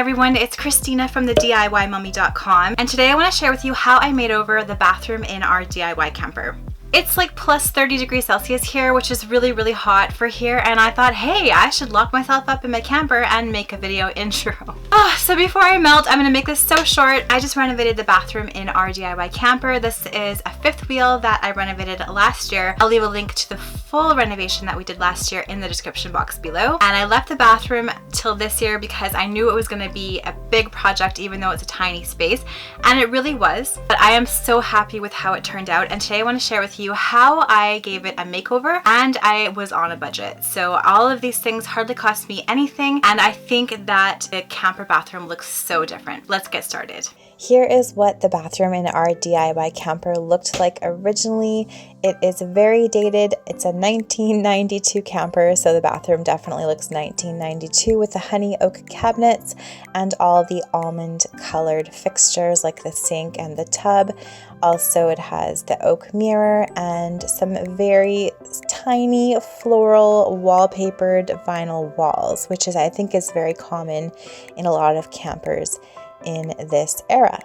everyone, it's Christina from the DIYmummy.com, and today I want to share with you how I made over the bathroom in our DIY camper. It's like plus 30 degrees Celsius here, which is really hot for here, and I thought, hey, I should lock myself up in my camper and make a video intro. So before I melt, I'm going to make this so short. I just renovated the bathroom in our DIY camper. This is a fifth wheel that I renovated last year. I'll leave a link to the full renovation that we did last year in the description box below. And I left the bathroom till this year because I knew it was going to be a big project even though it's a tiny space, and it really was. But I am so happy with how it turned out, and today I want to share with you how I gave it a makeover, and I was on a budget. So all of these things hardly cost me anything, and I think that the camper bathroom looks so different. Let's get started. Here is what the bathroom in our DIY camper looked like originally. It is very dated. It's a 1992 camper, so the bathroom definitely looks 1992 with the honey oak cabinets and all the almond colored fixtures like the sink and the tub. Also, it has the oak mirror and some very tiny floral wallpapered vinyl walls, which I think is very common in a lot of campers in this era.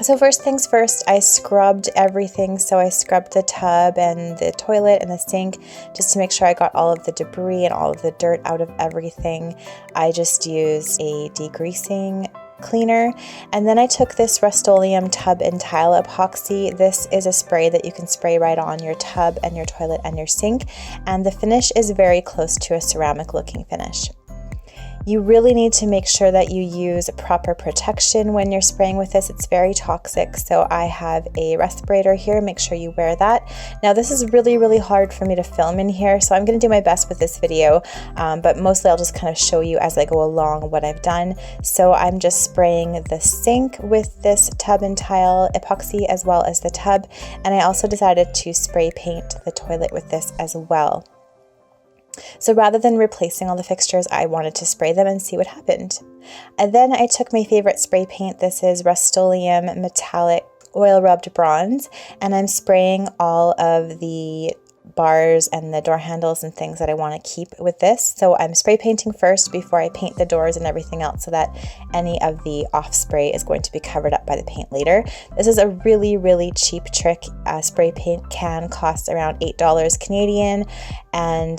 So first things first, I scrubbed everything. So I scrubbed the tub and the toilet and the sink just to make sure I got all of the debris and all of the dirt out of everything. I just used a degreasing cleaner, and then I took this Rust-Oleum tub and tile epoxy. This is a spray that you can spray right on your tub and your toilet and your sink, and the finish is very close to a ceramic looking finish. You really need to make sure that you use proper protection when you're spraying with this. It's very toxic, so I have a respirator here. Make sure you wear that. Now this is really hard for me to film in here, so I'm going to do my best with this video, but mostly I'll just kind of show you as I go along what I've done. So I'm just spraying the sink with this tub and tile epoxy as well as the tub, and I also decided to spray paint the toilet with this as well. So rather than replacing all the fixtures, I wanted to spray them and see what happened. And then I took my favorite spray paint. This is Rust-Oleum Metallic Oil Rubbed Bronze, and I'm spraying all of the bars and the door handles and things that I want to keep with this. So I'm spray painting first before I paint the doors and everything else, so that any of the off spray is going to be covered up by the paint later. This is a really cheap trick. Spray paint can cost around $8 Canadian, and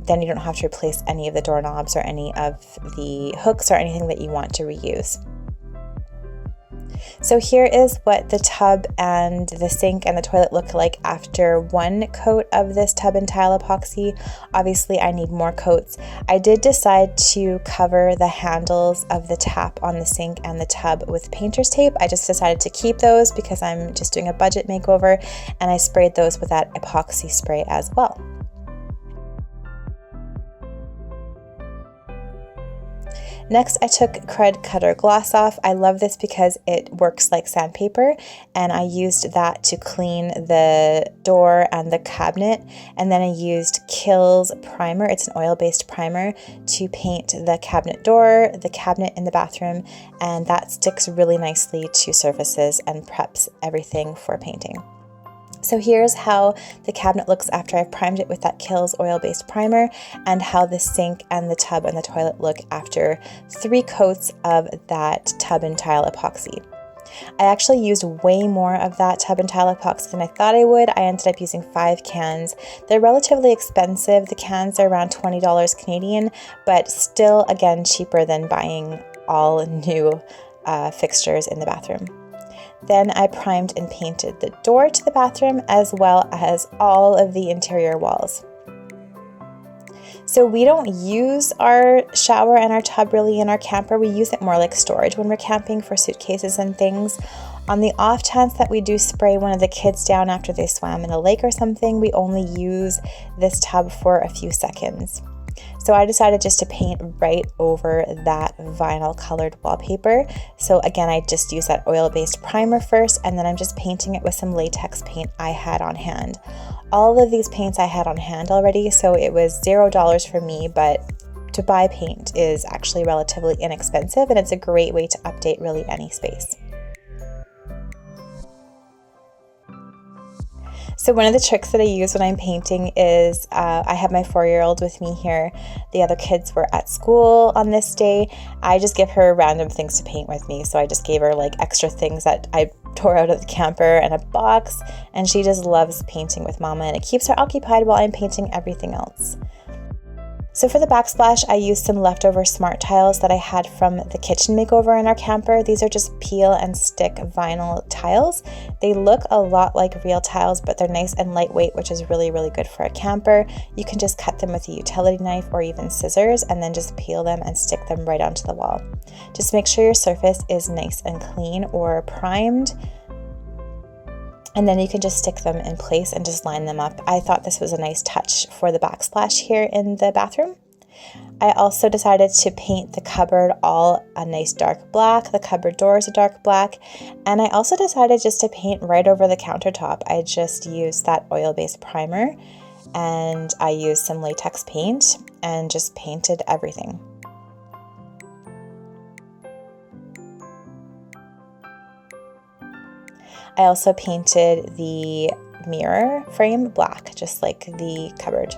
then you don't have to replace any of the doorknobs or any of the hooks or anything that you want to reuse. So here is what the tub and the sink and the toilet look like after one coat of this tub and tile epoxy. Obviously I need more coats. I did decide to cover the handles of the tap on the sink and the tub with painter's tape. I just decided to keep those because I'm just doing a budget makeover, and I sprayed those with that epoxy spray as well. Next, I took Crud Cutter Gloss off. I love this because it works like sandpaper, and I used that to clean the door and the cabinet. And then I used Kills Primer. It's an oil-based primer to paint the cabinet door, the cabinet in the bathroom, and that sticks really nicely to surfaces and preps everything for painting. So here's how the cabinet looks after I've primed it with that Kills oil-based primer, and how the sink and the tub and the toilet look after 3 coats of that tub and tile epoxy. I actually used way more of that tub and tile epoxy than I thought I would. I ended up using 5 cans. They're relatively expensive. The cans are around $20 Canadian, but still, again, cheaper than buying all new fixtures in the bathroom. Then I primed and painted the door to the bathroom as well as all of the interior walls. So we don't use our shower and our tub really in our camper. We use it more like storage when we're camping for suitcases and things. On the off chance that we do spray one of the kids down after they swam in a lake or something, we only use this tub for a few seconds. So I decided just to paint right over that vinyl colored wallpaper. So again, I just used that oil-based primer first, and then I'm just painting it with some latex paint I had on hand. All of these paints I had on hand already, so it was $0 for me, but to buy paint is actually relatively inexpensive, and it's a great way to update really any space. So one of the tricks that I use when I'm painting is I have my 4-year-old with me here. The other kids were at school on this day. I just give her random things to paint with me. So I just gave her like extra things that I tore out of the camper and a box, and she just loves painting with Mama, and it keeps her occupied while I'm painting everything else. So for the backsplash, I used some leftover smart tiles that I had from the kitchen makeover in our camper. These are just peel and stick vinyl tiles. They look a lot like real tiles, but they're nice and lightweight, which is really, really good for a camper. You can just cut them with a utility knife or even scissors and then just peel them and stick them right onto the wall. Just make sure your surface is nice and clean or primed. And then you can just stick them in place and just line them up. I thought this was a nice touch for the backsplash here in the bathroom. I also decided to paint the cupboard all a nice dark black, the cupboard doors a dark black, and I also decided just to paint right over the countertop. I just used that oil-based primer, and I used some latex paint and just painted everything. I also painted the mirror frame black, just like the cupboard.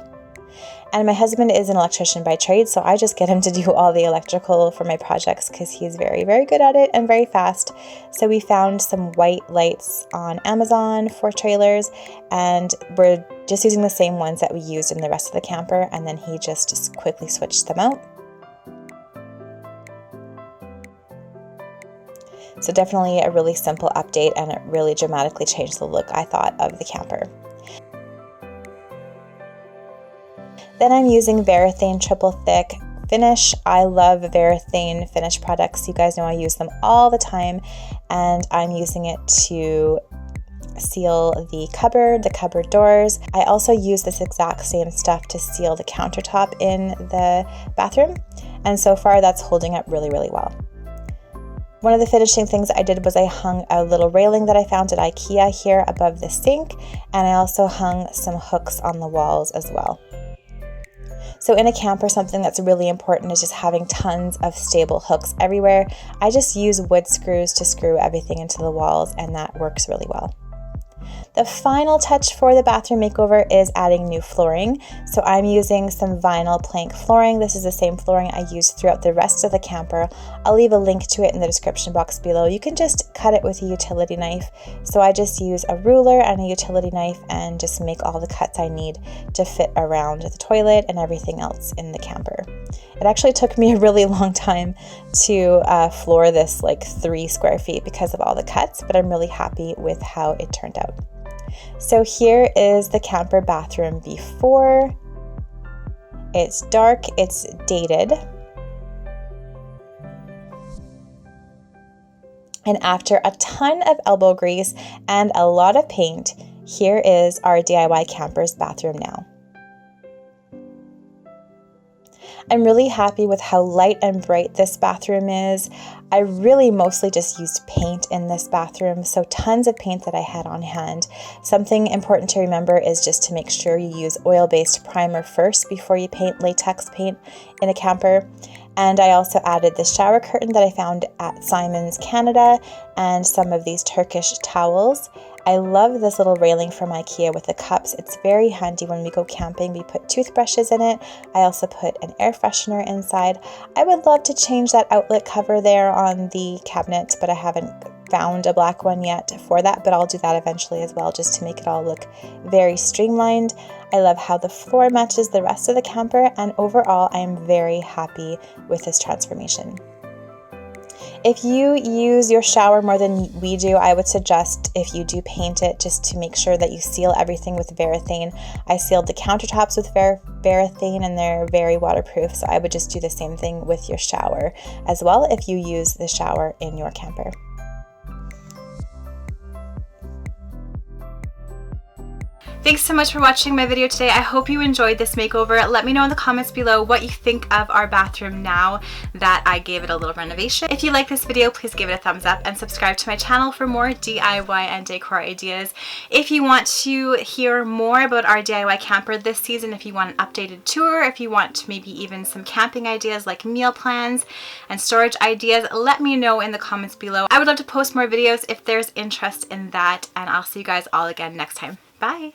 And my husband is an electrician by trade, so I just get him to do all the electrical for my projects because he's very, very good at it and very fast. So we found some white lights on Amazon for trailers, and we're just using the same ones that we used in the rest of the camper, and then he just quickly switched them out. So definitely a really simple update, and it really dramatically changed the look, I thought, of the camper. Then I'm using Varathane Triple Thick Finish. I love Varathane finish products. You guys know I use them all the time, and I'm using it to seal the cupboard doors. I also use this exact same stuff to seal the countertop in the bathroom, and so far that's holding up really, really well. One of the finishing things I did was I hung a little railing that I found at IKEA here above the sink, and I also hung some hooks on the walls as well. So in a camper, something that's really important is just having tons of stable hooks everywhere. I just use wood screws to screw everything into the walls, and that works really well. The final touch for the bathroom makeover is adding new flooring. So I'm using some vinyl plank flooring. This is the same flooring I used throughout the rest of the camper. I'll leave a link to it in the description box below. You can just cut it with a utility knife. So I just use a ruler and a utility knife and just make all the cuts I need to fit around the toilet and everything else in the camper. It actually took me a really long time to floor this like 3 square feet because of all the cuts, but I'm really happy with how it turned out. So here is the camper bathroom before. It's dark, it's dated. And after a ton of elbow grease and a lot of paint, here is our DIY camper's bathroom now. I'm really happy with how light and bright this bathroom is. I really mostly just used paint in this bathroom, so tons of paint that I had on hand. Something important to remember is just to make sure you use oil-based primer first before you paint latex paint in a camper. And I also added the shower curtain that I found at Simon's Canada and some of these Turkish towels. I love this little railing from IKEA with the cups. It's very handy when we go camping. We put toothbrushes in it. I also put an air freshener inside. I would love to change that outlet cover there on the cabinet, but I haven't found a black one yet for that, but I'll do that eventually as well, just to make it all look very streamlined. I love how the floor matches the rest of the camper, and overall I am very happy with this transformation. If you use your shower more than we do, I would suggest if you do paint it, just to make sure that you seal everything with Varathane. I sealed the countertops with Varathane, and they're very waterproof, so I would just do the same thing with your shower as well if you use the shower in your camper. Thanks so much for watching my video today. I hope you enjoyed this makeover. Let me know in the comments below what you think of our bathroom now that I gave it a little renovation. If you like this video, please give it a thumbs up and subscribe to my channel for more DIY and decor ideas. If you want to hear more about our DIY camper this season, if you want an updated tour, if you want maybe even some camping ideas like meal plans and storage ideas, let me know in the comments below. I would love to post more videos if there's interest in that, and I'll see you guys all again next time. Bye!